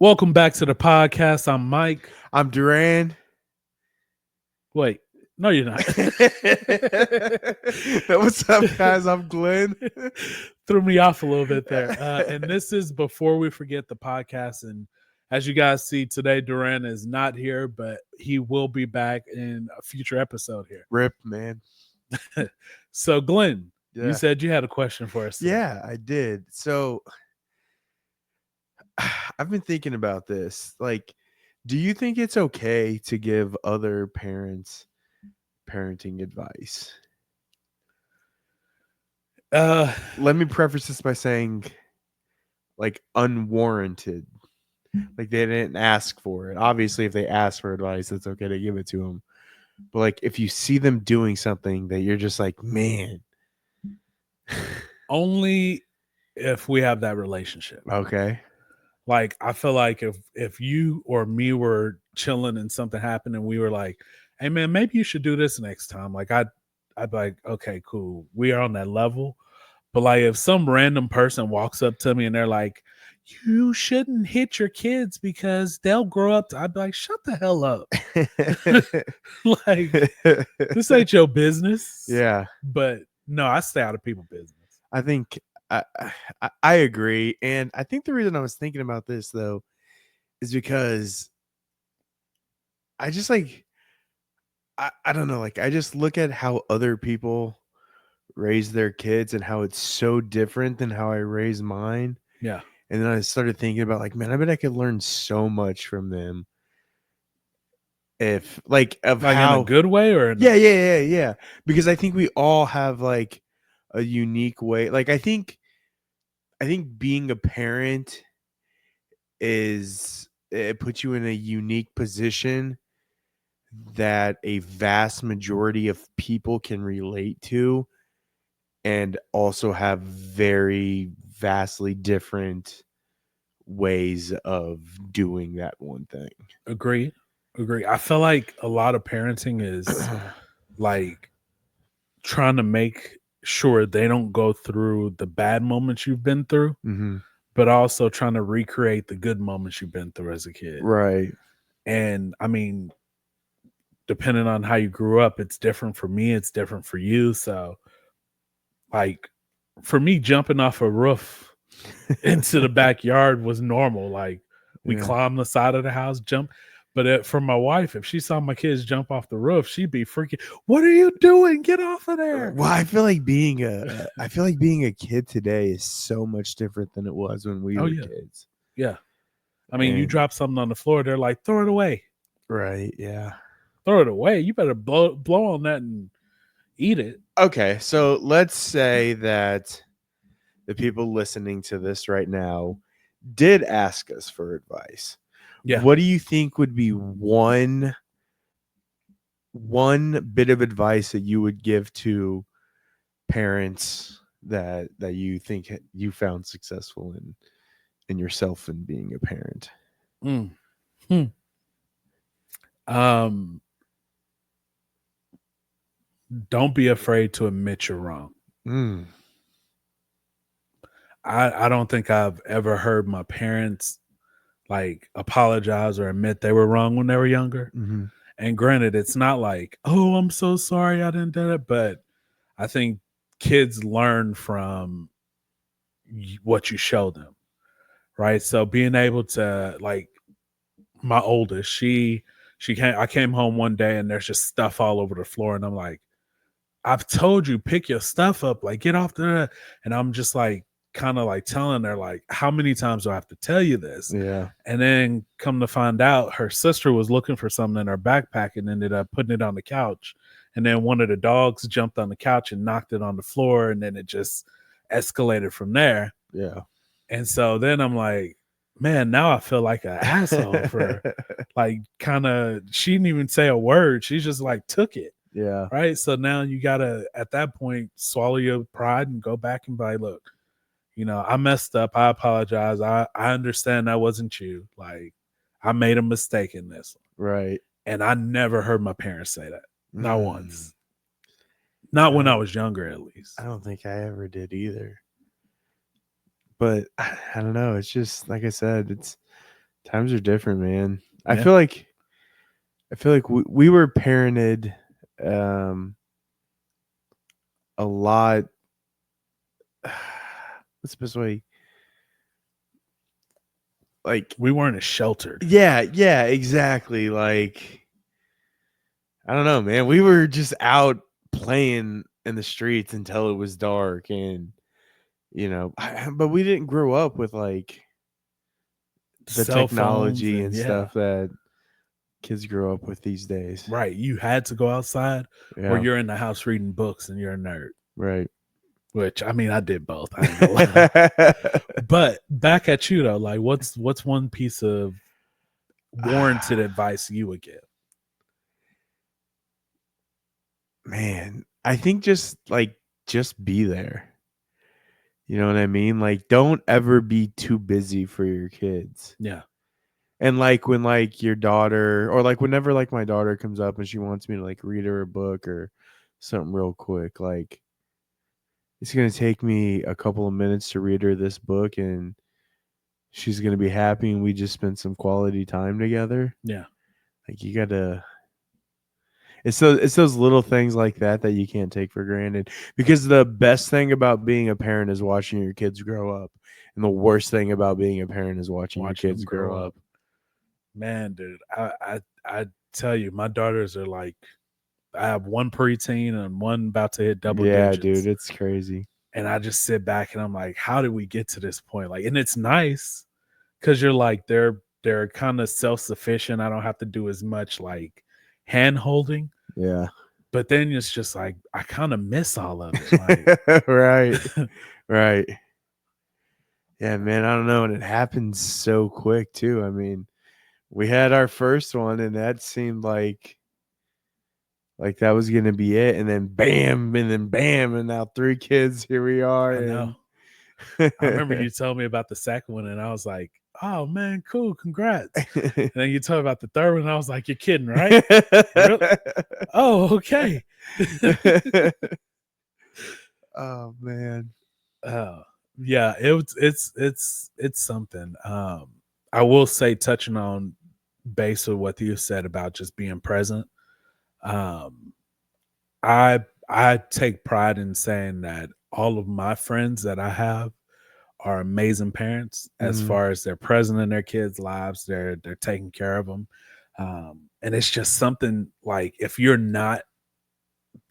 Welcome back to the podcast. I'm Mike. I'm Duran. Wait, no, you're not. What's up, guys? I'm Glenn. Threw me off a little bit there. And this is before we forget the podcast. And as you guys see today, Duran is not here, but he will be back in a future episode here. Rip, man. So, Glenn, Yeah. you said you had a question for us today. Yeah, I did. So I've been thinking about this. Like, do you think it's okay to give other parents parenting advice? Let me preface this by saying, like, unwarranted. Like, they didn't ask for it. Obviously, if they ask for advice, it's okay to give it to them. But, like, if you see them doing something that you're just like, man. Only if we have that relationship. Okay. Like, I feel like if you or me were chilling and something happened and we were like, hey man, maybe you should do this next time. Like I'd be like, okay, cool. We are on that level. But like if some random person walks up to me and they're like, you shouldn't hit your kids because they'll grow up I'd be like, shut the hell up. Like, this ain't your business. Yeah. But no, I stay out of people's business. I think I agree. And I think the reason I was thinking about this, though, is because I just like, I don't know, like I just look at how other people raise their kids and how it's so different than how I raise mine. Yeah. And then I started thinking about like, man, I bet I could learn so much from them. If like how in a good way or yeah. Because I think we all have like a unique way. Like I think being a parent it puts you in a unique position that a vast majority of people can relate to and also have very vastly different ways of doing that one thing. Agree. I feel like a lot of parenting is like trying to make sure they don't go through the bad moments you've been through, but also trying to recreate the good moments you've been through as a kid. Right. And I mean, depending on how you grew up, it's different for me, it's different for you. So like for me, jumping off a roof into the backyard was normal. Like we climbed the side of the house, jump. But for my wife, if she saw my kids jump off the roof, she'd be freaking. What are you doing? Get off of there! Well, I feel like being a kid today is so much different than it was when we were kids. Yeah, I mean, you drop something on the floor, they're like, throw it away. Right? Yeah, throw it away. You better blow on that and eat it. Okay, so let's say that the people listening to this right now did ask us for advice. Yeah. What do you think would be one bit of advice that you would give to parents that you think you found successful in yourself in being a parent? Don't be afraid to admit you're wrong. I don't think I've ever heard my parents like apologize or admit they were wrong when they were younger. And granted, it's not like, oh, I'm so sorry I didn't do it. But I think kids learn from what you show them. Right. So being able to, like, my oldest, I came home one day and there's just stuff all over the floor. And I'm like, I've told you, pick your stuff up, like get off there. And I'm just like, kind of like telling her, like, how many times do I have to tell you this? Yeah. And then come to find out her sister was looking for something in her backpack and ended up putting it on the couch. And then one of the dogs jumped on the couch and knocked it on the floor. And then it just escalated from there. Yeah. And so then I'm like, man, now I feel like an asshole for like she didn't even say a word. She just like took it. Yeah. Right. So now you gotta at that point swallow your pride and go back and be like, look, I messed up. I apologize. I understand that wasn't you. Like, I made a mistake in this. Right. And I never heard my parents say that. Not once. Not when I was younger, at least. I don't think I ever did either. But I don't know. It's just, like I said, Times are different, man. I Yeah. feel like we were parented a lot. What's the best way? Like, We weren't as sheltered. yeah, exactly. Like, I don't know, man. We were just out playing in the streets until it was dark, and but we didn't grow up with like the Cell phones technology and and yeah. stuff that kids grow up with these days. Right. You had to go outside or Yeah, you're in the house reading books and you're a nerd. right. Which I mean I did both. I ain't gonna lie. But back at you though, like what's one piece of warranted advice you would give? Man, I think just be there. You know what I mean? Like, don't ever be too busy for your kids. Yeah. And like when like your daughter or like whenever like my daughter comes up and she wants me to like read her a book or something real quick, like it's gonna take me a couple of minutes to read her this book and she's gonna be happy and we just spent some quality time together. Yeah. Like you gotta it's those little things like that that you can't take for granted. Because the best thing about being a parent is watching your kids grow up. And the worst thing about being a parent is watching your kids grow up. Man, dude, I tell you, my daughters are like, I have one preteen and one about to hit double Yeah, digits. dude, it's crazy. And I just sit back and I'm like, how did we get to this point? Like, and it's nice because you're like, they're kind of self-sufficient. I don't have to do as much like hand holding. Yeah. But then it's just like I kind of miss all of it. Like, right. Right. Yeah, man, I don't know. And it happens so quick too. I mean, we had our first one and that seemed like that was gonna be it, and then bam, and now 3 kids. Here we are. I know. I remember you told me about the second one, and I was like, "Oh man, cool, congrats!" And then you told me about the third one, and I was like, "You're kidding, right?" Really? Oh, okay. Oh man. Yeah, it's something. I will say, touching on base of what you said about just being present. Um, I take pride in saying that all of my friends that I have are amazing parents as Mhm. far as they're present in their kids' lives. They're taking care of them. And it's just something like if you're not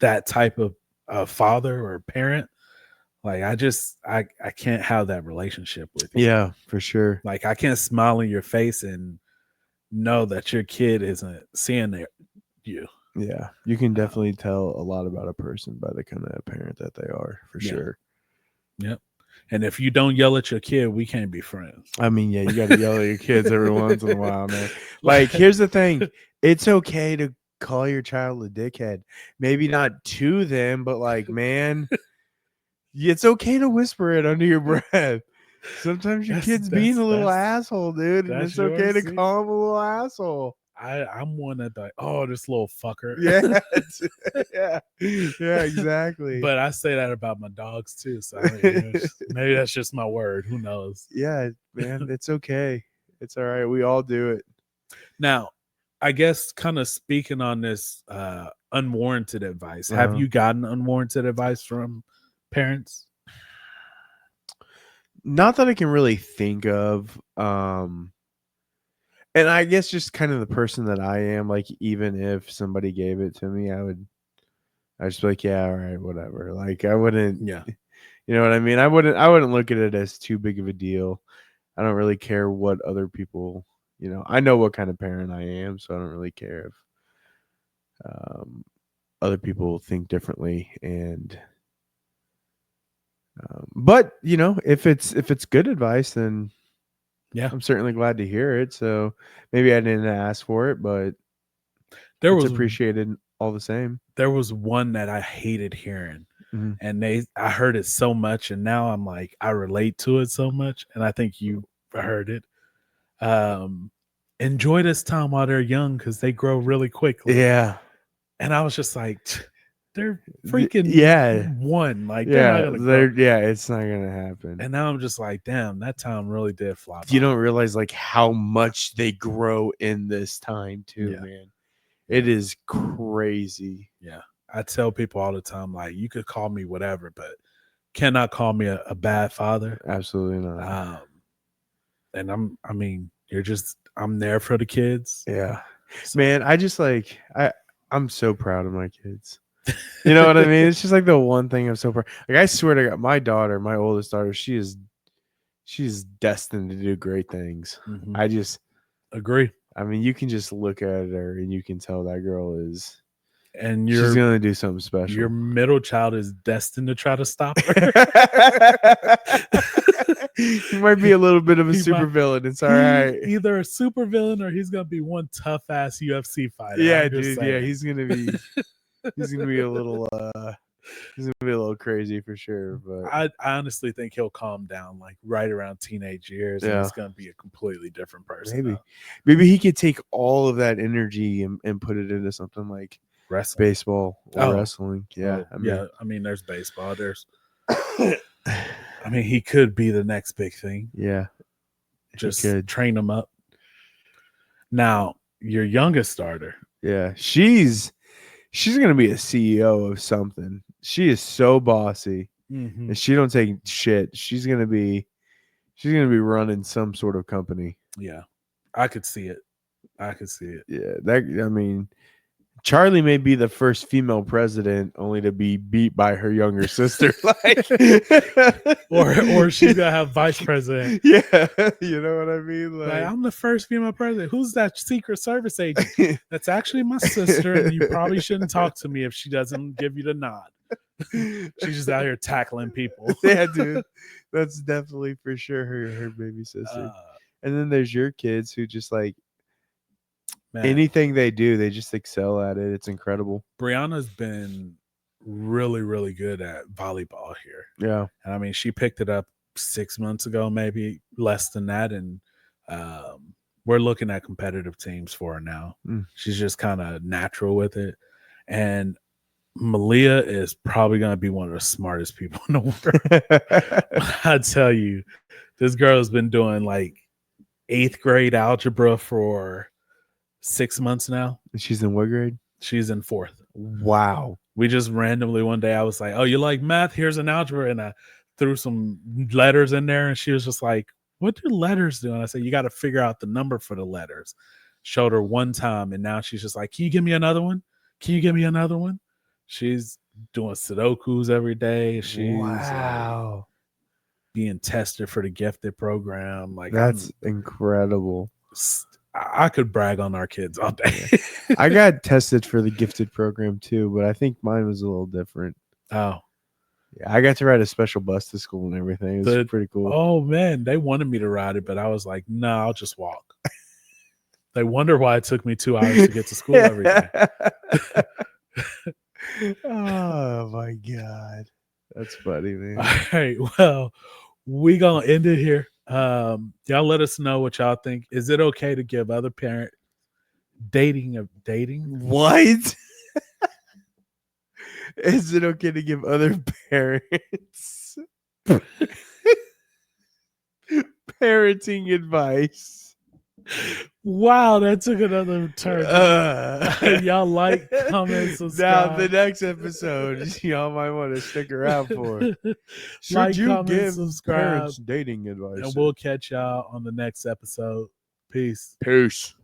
that type of father or parent, like I can't have that relationship with you. Yeah, for sure. Like I can't smile in your face and know that your kid isn't seeing you. Yeah, you can definitely tell a lot about a person by the kind of parent that they are, for Yeah. sure. Yep. And if you don't yell at your kid, we can't be friends. I mean, yeah, you got to yell at your kids every once in a while, man. Like, here's the thing: it's okay to call your child a dickhead. Maybe not to them, but like, man, it's okay to whisper it under your breath. Sometimes your kid's being a little asshole, dude, and it's okay to call him a little asshole. I'm one that like, oh, this little fucker. Yeah, yeah, exactly. But I say that about my dogs too. So I mean, maybe that's just my word. Who knows? Yeah, man, it's okay. It's all right. We all do it. Now, I guess kind of speaking on this unwarranted advice. Have you gotten unwarranted advice from parents? Not that I can really think of. And I guess just kind of the person that I am, like even if somebody gave it to me, I'd just be like, yeah, all right, whatever. Like I wouldn't, Yeah. You know what I mean? I wouldn't look at it as too big of a deal. I don't really care what other people, I know what kind of parent I am, so I don't really care if other people think differently. And but if it's good advice, then yeah, I'm certainly glad to hear it. So maybe I didn't ask for it, but it's appreciated all the same. There was one that I hated hearing, and I heard it so much, and now I'm like, I relate to it so much, and I think you heard it. Enjoy this time while they're young because they grow really quickly. Yeah. And I was just like, they're freaking one. Like they're not gonna grow. It's not gonna happen. And now I'm just like, damn, that time really did fly by. You don't realize like how much they grow in this time too, man. It is crazy. Yeah. I tell people all the time, like, you could call me whatever, but cannot call me a bad father. Absolutely not. And I'm there for the kids. Yeah. So, man, I just like I'm so proud of my kids. You know what I mean? It's just like the one thing I'm so proud. Like I swear to God, my daughter, my oldest daughter, she's destined to do great things. Mm-hmm. I just agree. I mean, you can just look at her and you can tell that girl is, and she's gonna do something special. Your middle child is destined to try to stop her. He might be a little bit of a super villain. It's all right. Either a super villain or he's gonna be one tough ass UFC fighter. Yeah, dude. Yeah, he's gonna be a little he's gonna be a little crazy for sure. But I honestly think he'll calm down like right around teenage years, and he's gonna be a completely different person. Maybe he could take all of that energy and put it into something like wrestling, baseball, or wrestling. Yeah, I mean, there's baseball. There's, I mean, he could be the next big thing. Yeah, just train him up. Now, your youngest starter. Yeah, she's gonna be a CEO of something. She is so bossy, and she don't take shit. She's gonna be running some sort of company. Yeah, I could see it. Yeah, Charlie may be the first female president, only to be beat by her younger sister. or she's gonna have vice president. Yeah, you know what I mean. Like, I'm the first female president. Who's that Secret Service agent? That's actually my sister, and you probably shouldn't talk to me if she doesn't give you the nod. She's just out here tackling people. Yeah, dude, that's definitely for sure her baby sister. And then there's your kids who just like. Man. Anything they do, they just excel at it. It's incredible. Brianna's been really, really good at volleyball here. Yeah. And I mean, she picked it up 6 months ago, maybe less than that. And we're looking at competitive teams for her now. She's just kind of natural with it. And Malia is probably going to be one of the smartest people in the world. I tell you, this girl has been doing like 8th grade algebra for 6 months now. She's in what grade? She's in 4th. Wow. We just randomly one day I was like, oh, you like math? Here's an algebra. And I threw some letters in there. And she was just like, what do letters do? And I said, you got to figure out the number for the letters. Showed her one time. And now she's just like, can you give me another one? Can you give me another one? She's doing Sudokus every day. She's being tested for the gifted program. Like, that's incredible. I could brag on our kids all day. I got tested for the gifted program too, but I think mine was a little different. Oh. Yeah, I got to ride a special bus to school and everything. It was pretty cool. Oh, man. They wanted me to ride it, but I was like, no, I'll just walk. They wonder why it took me 2 hours to get to school every day. Oh, my God. That's funny, man. All right. Well, we going to end it here. Y'all let us know what y'all think. Is it okay to give other parent dating? What? Is it okay to give other parents parenting advice? Wow, that took another turn. Y'all like, comment, subscribe. Now the next episode, y'all might want to stick around for. Should like, you comment, give subscribe, parents dating advice? And we'll catch y'all on the next episode. Peace. Peace.